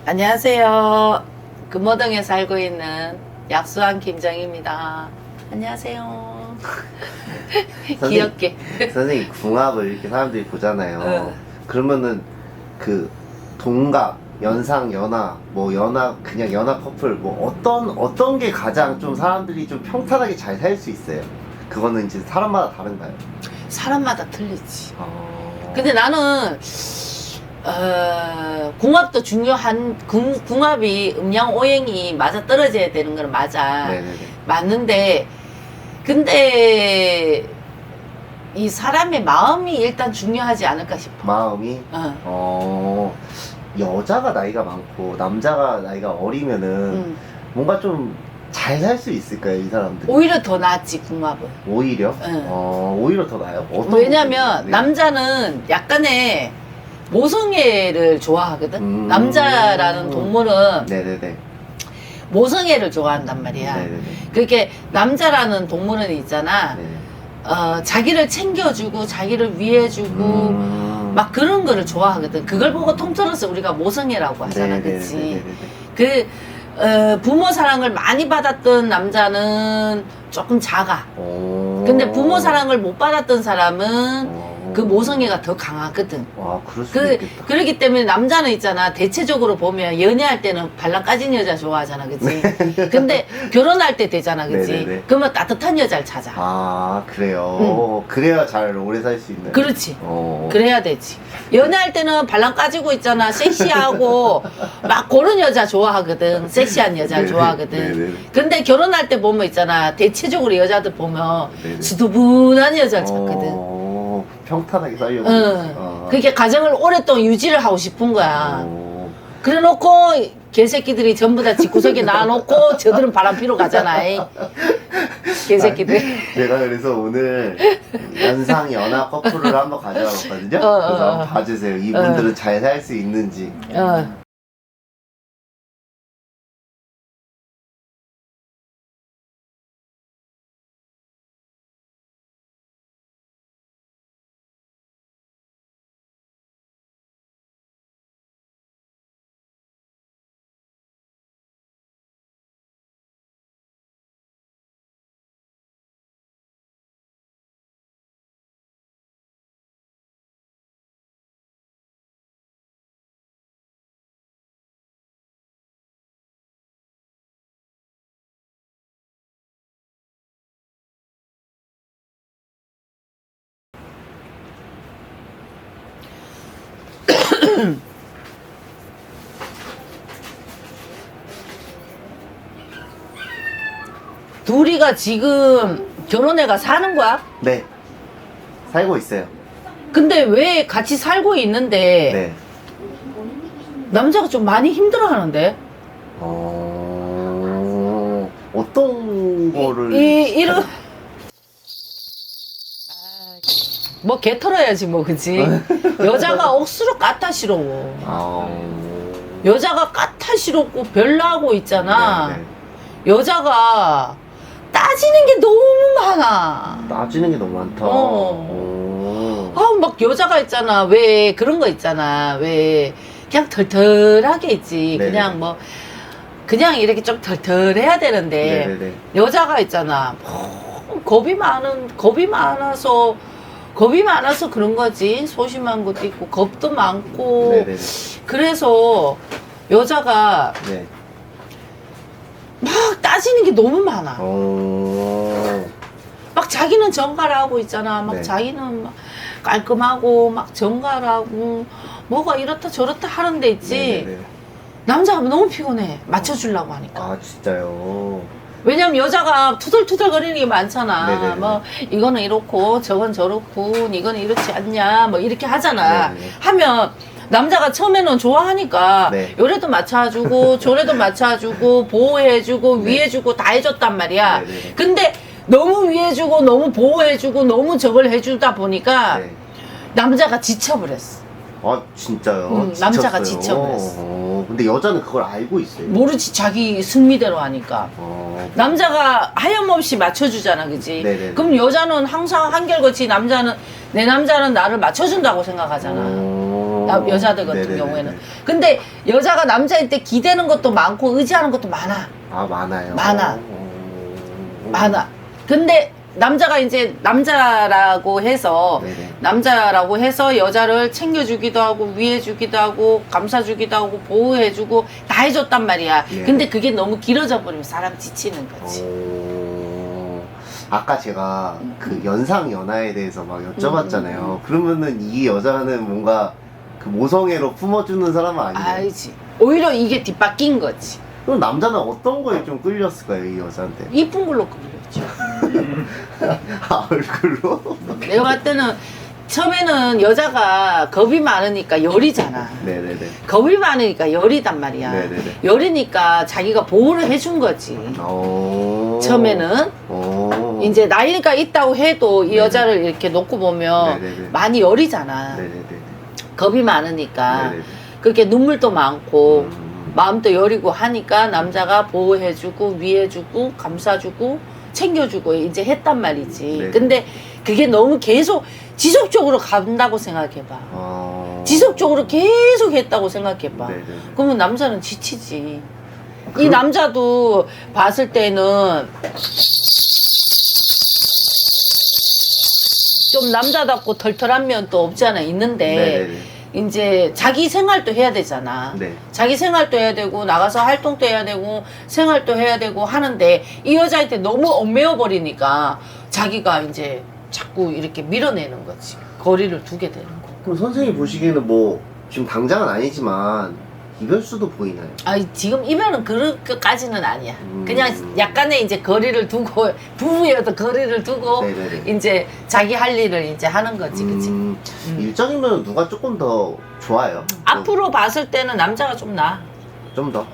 안녕하세요. 금호동에 살고 있는 약수한 김정입니다. 안녕하세요. 귀엽게. 선생님 궁합을 이렇게 사람들이 보잖아요. 응. 그러면은 그 동갑, 연상, 연하, 뭐 연하 그냥 연하 커플 뭐 어떤 게 가장 좀 사람들이 좀 평탄하게 잘 살 수 있어요? 그거는 이제 사람마다 다른가요? 사람마다 틀리지. 근데 나는 궁합도 중요한 궁합이 음양 오행이 맞아 떨어져야 되는 건 맞아. 네네네. 맞는데 근데 이 사람의 마음이 일단 중요하지 않을까 싶어. 마음이 여자가 나이가 많고 남자가 나이가 어리면은 뭔가 좀 잘 살 수 있을까요, 이 사람들? 오히려 더 낫지 궁합은. 오히려? 응. 오히려 더 나아요? 어떤 왜냐면 부분이? 네. 남자는 약간의 모성애를 좋아하거든. 남자라는 동물은 네네네. 모성애를 좋아한단 말이야. 네네네. 그렇게 남자라는 동물은 있잖아. 네. 자기를 챙겨주고 자기를 위해주고 막 그런 거를 좋아하거든. 그걸 보고 통틀어서 우리가 모성애라고 하잖아. 그치? 그 부모 사랑을 많이 받았던 남자는 조금 작아. 근데 부모 사랑을 못 받았던 사람은 그 모성애가 더 강하거든. 와, 그럴 수도 있겠다. 그러기 때문에 남자는 있잖아. 대체적으로 보면 연애할 때는 발랑 까진 여자 좋아하잖아. 그치? 근데 결혼할 때 되잖아. 그치? 네네네. 그러면 따뜻한 여자를 찾아. 아, 그래요? 그래야 잘 오래 살 수 있나요? 그렇지. 그래야 되지. 연애할 때는 발랑 까지고 있잖아. 섹시하고 막 그런 여자 좋아하거든. 섹시한 여자를 네네. 좋아하거든. 네네. 근데 결혼할 때 보면 있잖아. 대체적으로 여자들 보면 네네. 수두분한 여자를 찾거든. 평탄하게 살려고. 응. 그게 가정을 오랫동안 유지를 하고 싶은 거야. 그래 놓고 개새끼들이 전부 다 집구석에 놔놓고 저들은 바람 피러 가잖아. 이 개새끼들. 제가 그래서 오늘 연상 연하 커플을 한번 가져와 봤거든요. 그래서 한번 봐주세요. 이분들은 잘 살 수 있는지. 둘이가 지금 결혼해가 사는 거야? 네. 살고 있어요. 근데 왜 같이 살고 있는데 네. 남자가 좀 많이 힘들어 하는데? 어떤 거를. 이런 뭐 개털어야지 뭐 그치? 여자가 억수로 까탈스러워. 여자가 까탈스럽고 별나고 있잖아. 네, 네. 여자가 따지는 게 너무 많아. 따지는 게 너무 많다. 막 여자가 있잖아. 왜 그런 거 있잖아. 왜 그냥 털털하게 있지. 네네. 그냥 뭐 그냥 이렇게 좀 털털해야 되는데 네네네. 여자가 있잖아. 겁이 많아서 그런 거지. 소심한 것도 있고 겁도 많고. 네네네. 그래서 여자가 네. 막 따지는 게 너무 많아. 막 자기는 정갈을 하고 있잖아. 막 네. 자기는 막 깔끔하고 막 정갈하고 뭐가 이렇다 저렇다 하는 데 있지. 네네네. 남자가 너무 피곤해. 맞춰주려고 하니까. 아, 진짜요? 왜냐면 여자가 투덜투덜 거리는 게 많잖아. 네네네. 뭐 이거는 이렇고 저건 저렇고 이거는 이렇지 않냐 뭐 이렇게 하잖아. 네네네. 하면 남자가 처음에는 좋아하니까 네. 요래도 맞춰주고 저래도 맞춰주고 보호해주고 네. 위해주고 다 해줬단 말이야. 네네. 근데 너무 위해주고 너무 보호해주고 너무 저걸 해주다 보니까 네. 남자가 지쳐버렸어. 아, 진짜요? 남자가 지쳤어요? 지쳐버렸어. 근데 여자는 그걸 알고 있어요. 모르지 자기 승리대로 하니까. 남자가 하염없이 맞춰주잖아, 그지? 네네. 그럼 여자는 항상 한결같이 내 남자는 나를 맞춰준다고 생각하잖아. 여자들 같은 네네네네. 경우에는. 근데 여자가 남자일 때 기대는 것도 많고 의지하는 것도 많아. 아, 많아요. 많아. 많아. 근데 남자가 이제 남자라고 해서 네네. 남자라고 해서 여자를 챙겨주기도 하고 위해주기도 하고 감싸주기도 하고 보호해주고 다 해줬단 말이야. 예. 근데 그게 너무 길어져 버리면 사람 지치는 거지. 아까 제가 그 연상 연하에 대해서 막 여쭤봤잖아요. 그러면은 이 여자는 뭔가 그 모성애로 품어주는 사람은 아니에요. 알지. 오히려 이게 뒷바뀐 거지. 그럼 남자는 어떤 거에 좀 끌렸을까요, 이 여자한테? 이쁜 걸로 끌렸죠. 아, 얼굴로? 내가 봤을 때는 처음에는 여자가 겁이 많으니까 열이잖아. 네네네. 겁이 많으니까 열이단 말이야. 네네네. 열이니까 자기가 보호를 해준 거지. 처음에는 이제 나이가 있다고 해도 이 네네. 여자를 이렇게 놓고 보면 네네네. 많이 열이잖아. 네네네. 겁이 많으니까 네네네. 그렇게 눈물도 많고 음. 마음도 여리고 하니까 남자가 보호해주고 위해주고 감싸주고 챙겨주고 이제 했단 말이지. 네네. 근데 그게 너무 계속 지속적으로 간다고 생각해봐. 지속적으로 계속 했다고 생각해봐. 네네네. 그러면 남자는 지치지. 이 남자도 봤을 때는 좀 남자답고 털털한 면도 없지 않아 있는데 네네네. 이제 자기 생활도 해야 되잖아. 네. 자기 생활도 해야 되고 나가서 활동도 해야 되고 생활도 해야 되고 하는데 이 여자한테 너무 얽매여 버리니까 자기가 이제 자꾸 이렇게 밀어내는 거지. 거리를 두게 되는 거. 그럼 선생님 보시기에는 뭐 지금 당장은 아니지만 이별수도 보이나요? 아, 지금 이별은 그렇게까지는 아니야. 그냥 약간의 이제 거리를 두고 부부여도 거리를 두고 네네네. 이제 자기 할 일을 이제 하는 거지, 그치? 일정이면 누가 조금 더 좋아요? 앞으로 봤을 때는 남자가 좀 나. 좀 더?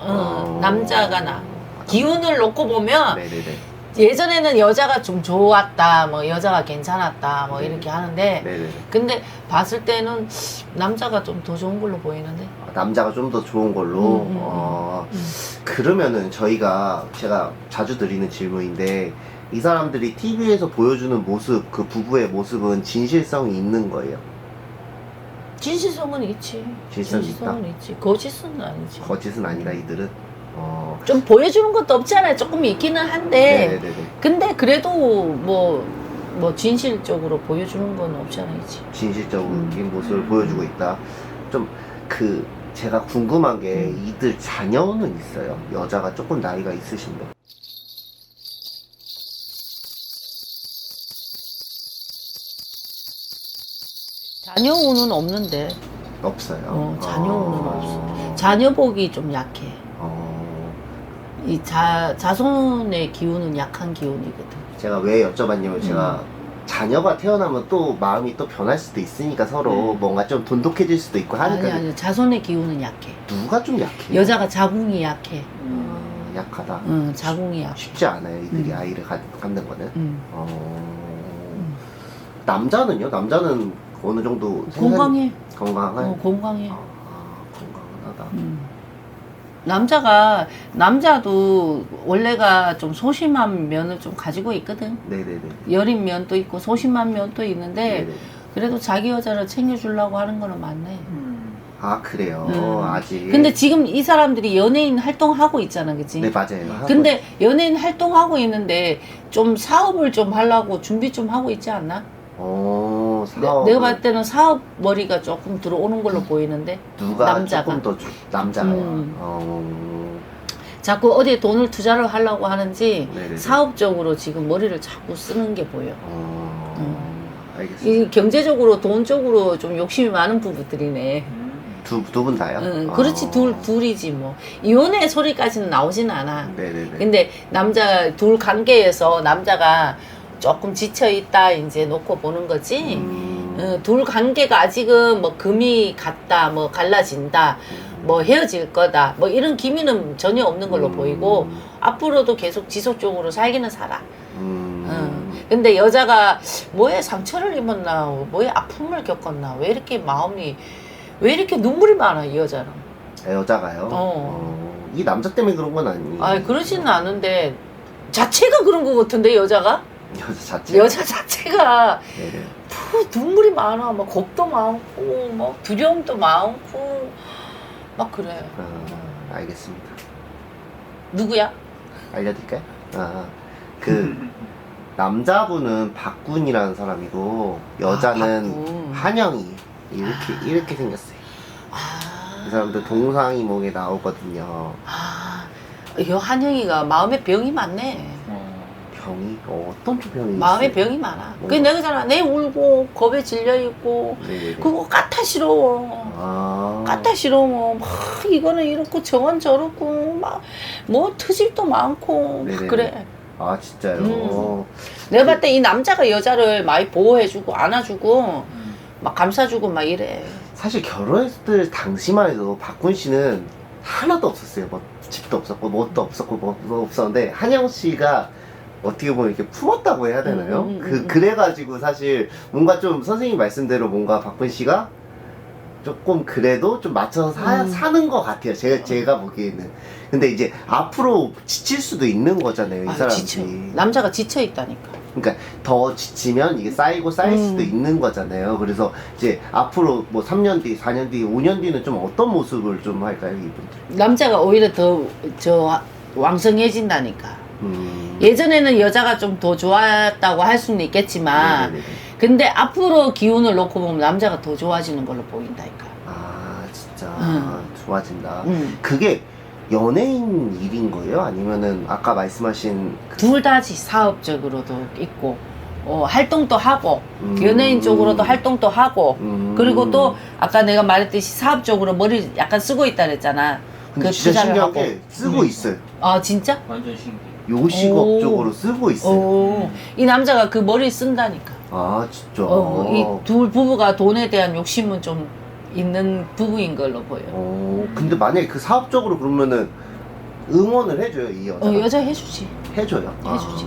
남자가 나. 기운을 놓고 보면 네네네. 예전에는 여자가 좀 좋았다, 뭐 여자가 괜찮았다, 뭐 이렇게 하는데 네네네. 근데 봤을 때는 남자가 좀 더 좋은 걸로 보이는데. 남자가 좀 더 좋은 걸로. 그러면은 제가 자주 드리는 질문인데 이 사람들이 TV에서 보여주는 모습, 그 부부의 모습은 진실성이 있는 거예요? 진실성은 있지. 진실성이 진실성은 있지. 거짓은 아니지. 거짓은 아니다 이들은? 좀 보여주는 것도 없잖아요. 조금 있기는 한데. 네네네. 근데 그래도 뭐 진실적으로 보여주는 건 없잖아, 이지. 진실적인 모습을 보여주고 있다. 좀 제가 궁금한 게 이들 자녀는 있어요? 여자가 조금 나이가 있으신데. 자녀운은 없는데. 없어요. 자녀운은 없어. 자녀복이 좀 약해. 이 자손의 기운은 약한 기운이거든. 제가 왜 여쭤봤냐면 제가 자녀가 태어나면 또 마음이 또 변할 수도 있으니까 서로 뭔가 좀 돈독해질 수도 있고 하니까. 아니, 자손의 기운은 약해. 누가 좀 약해요? 여자가 자궁이 약해. 약하다. 응, 자궁이 약해. 쉽지 않아요 이들이 아이를 갖는 거는. 응. 남자는요? 남자는 어느 정도 건강해. 건강한? 건강해. 건강하다. 남자도 원래가 좀 소심한 면을 좀 가지고 있거든. 네네네. 여린 면도 있고 소심한 면도 있는데 네네. 그래도 자기 여자를 챙겨주려고 하는 거는 맞네. 아 그래요. 아직. 근데 지금 이 사람들이 연예인 활동하고 있잖아, 그치? 네 맞아요. 근데 연예인 활동하고 있는데 좀 사업을 좀 하려고 준비 좀 하고 있지 않나? 사업. 내가 봤을 때는 사업 머리가 조금 들어오는 걸로 보이는데. 누가 남자가. 조금 더 남자가요. 자꾸 어디에 돈을 투자를 하려고 하는지 네네네. 사업적으로 지금 머리를 자꾸 쓰는 게 보여. 알겠습니다. 이 경제적으로 돈적으로 좀 욕심이 많은 부부들이네. 두 분 다요? 그렇지 둘이지 뭐. 이혼의 소리까지는 나오진 않아. 네네네. 근데 남자 둘 관계에서 남자가 조금 지쳐 있다 이제 놓고 보는 거지. 둘 관계가 아직은 뭐 금이 갔다, 뭐 갈라진다, 뭐 헤어질 거다, 뭐 이런 기미는 전혀 없는 걸로 보이고 앞으로도 계속 지속적으로 살기는 살아. 근데 여자가 뭐에 상처를 입었나, 뭐에 아픔을 겪었나, 왜 이렇게 왜 이렇게 눈물이 많아 이 여자는. 여자가요? 이 남자 때문에 그런 건 아니에요. 아, 그러지는 않은데 자체가 그런 것 같은데 여자가. 여자 자체. 여자 자체가 네네. 눈물이 많아. 막 겁도 많고, 막 두려움도 많고, 막 그래. 알겠습니다. 누구야? 알려드릴까요? 그 남자분은 박군이라는 사람이고 여자는 박군. 한영이 이렇게 생겼어요. 이 사람들 동상이몽에 나오거든요. 이 한영이가 마음에 병이 많네. 병이 어떤 병이 마음에 있어요? 병이 많아. 뭐. 그 내가 잖아. 내 울고 겁에 질려 있고 네네네. 그거 까탈스러워. 까탈스러워. 막 이거는 이렇고 저건 저렇고 막 뭐 트집도 많고 막 네네네. 그래. 아 진짜요? 내가 봤을 때 이 남자가 여자를 많이 보호해주고 안아주고 막 감싸주고 막 이래. 사실 결혼했을 당시만 해도 박군 씨는 하나도 없었어요. 뭐 집도 없었고 뭣도 없었고 뭐도 없었는데 한영 씨가 어떻게 보면 이렇게 품었다고 해야 되나요? 그래가지고 사실 뭔가 좀 선생님 말씀대로 뭔가 박군 씨가 조금 그래도 좀 맞춰서 사는 것 같아요. 제가 보기에는. 근데 이제 앞으로 지칠 수도 있는 거잖아요. 이 사람들이. 지쳐. 남자가 지쳐 있다니까. 그러니까 더 지치면 이게 쌓이고 쌓일 수도 있는 거잖아요. 그래서 이제 앞으로 뭐 3년 뒤, 4년 뒤, 5년 뒤는 좀 어떤 모습을 좀 할까요, 이분들? 남자가 오히려 더 왕성해진다니까. 예전에는 여자가 좀 더 좋았다고 할 수는 있겠지만 네네네. 근데 앞으로 기운을 놓고 보면 남자가 더 좋아지는 걸로 보인다니까. 아 진짜 좋아진다. 그게 그게 연예인 일인 거예요? 아니면은 아까 말씀하신 둘 다지 사업적으로도 있고 활동도 하고 연예인 쪽으로도 활동도 하고 그리고 또 아까 내가 말했듯이 사업적으로 머리를 약간 쓰고 있다 그랬잖아. 근데 그 진짜 투자를 신기한 하고. 게 쓰고 있어요. 아 진짜? 완전 신기해. 요식업 오. 쪽으로 쓰고 있어요. 이 남자가 그 머리를 쓴다니까. 아 진짜. 이 둘 부부가 돈에 대한 욕심은 좀 있는 부부인 걸로 보여. 근데 만약에 그 사업적으로 그러면은 응원을 해줘요, 이 여자. 여자 해주지. 해줘요. 해주지.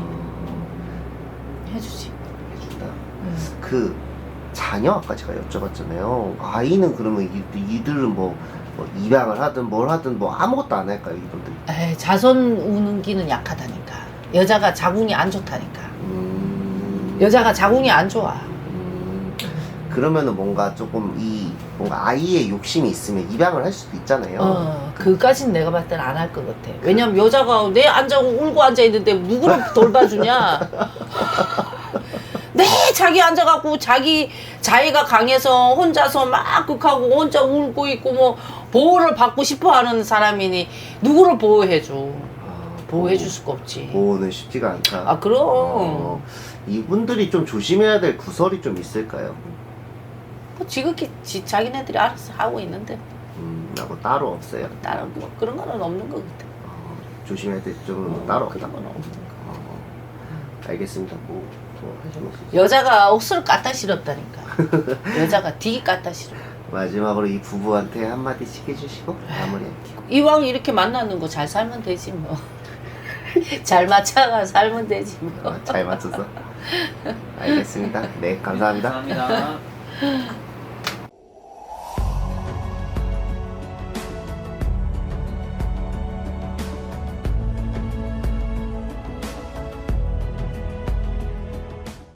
해주지. 해준다. 그 자녀 아까 제가 여쭤봤잖아요. 아이는 그러면 이들은 뭐 입양을 하든 뭘 하든 뭐 아무것도 안 할까요, 이분들? 에이, 자손 우는기는 약하다니까. 여자가 자궁이 안 좋다니까. 여자가 자궁이 안 좋아. 그러면은 뭔가 조금 뭔가 아이의 욕심이 있으면 입양을 할 수도 있잖아요. 그까진 내가 봤을 때는 안 할 것 같아. 왜냐면 여자가 내 앉아고 울고 앉아있는데 누구를 돌봐주냐? 내 자기 앉아갖고 자기가 강해서 혼자서 막 극하고 혼자 울고 있고 뭐 보호를 받고 싶어 하는 사람이니 누구를 보호해줘? 보호해줄 수가 없지. 보호는 쉽지가 않다. 그럼. 이분들이 좀 조심해야 될 구설이 좀 있을까요? 뭐 지극히 자기네들이 알아서 하고 있는데 뭐 따로 없어요. 다른 뭐 그런 거는 없는 것 같아. 조심해야 될 점은 따로 없다. 그런 건 없는 거. 알겠습니다. 뭐 하시면 여자가 억수로 갖다 싫었다니까. 여자가 되게 갖다 싫어. 마지막으로 이 부부한테 한마디씩 해주시고 마무리할게요. 이왕 이렇게 만나는 거 잘 살면 되지 뭐. 잘 맞춰가 살면 되지 뭐. 잘 맞춰서. 알겠습니다. 네, 감사합니다. 감사합니다.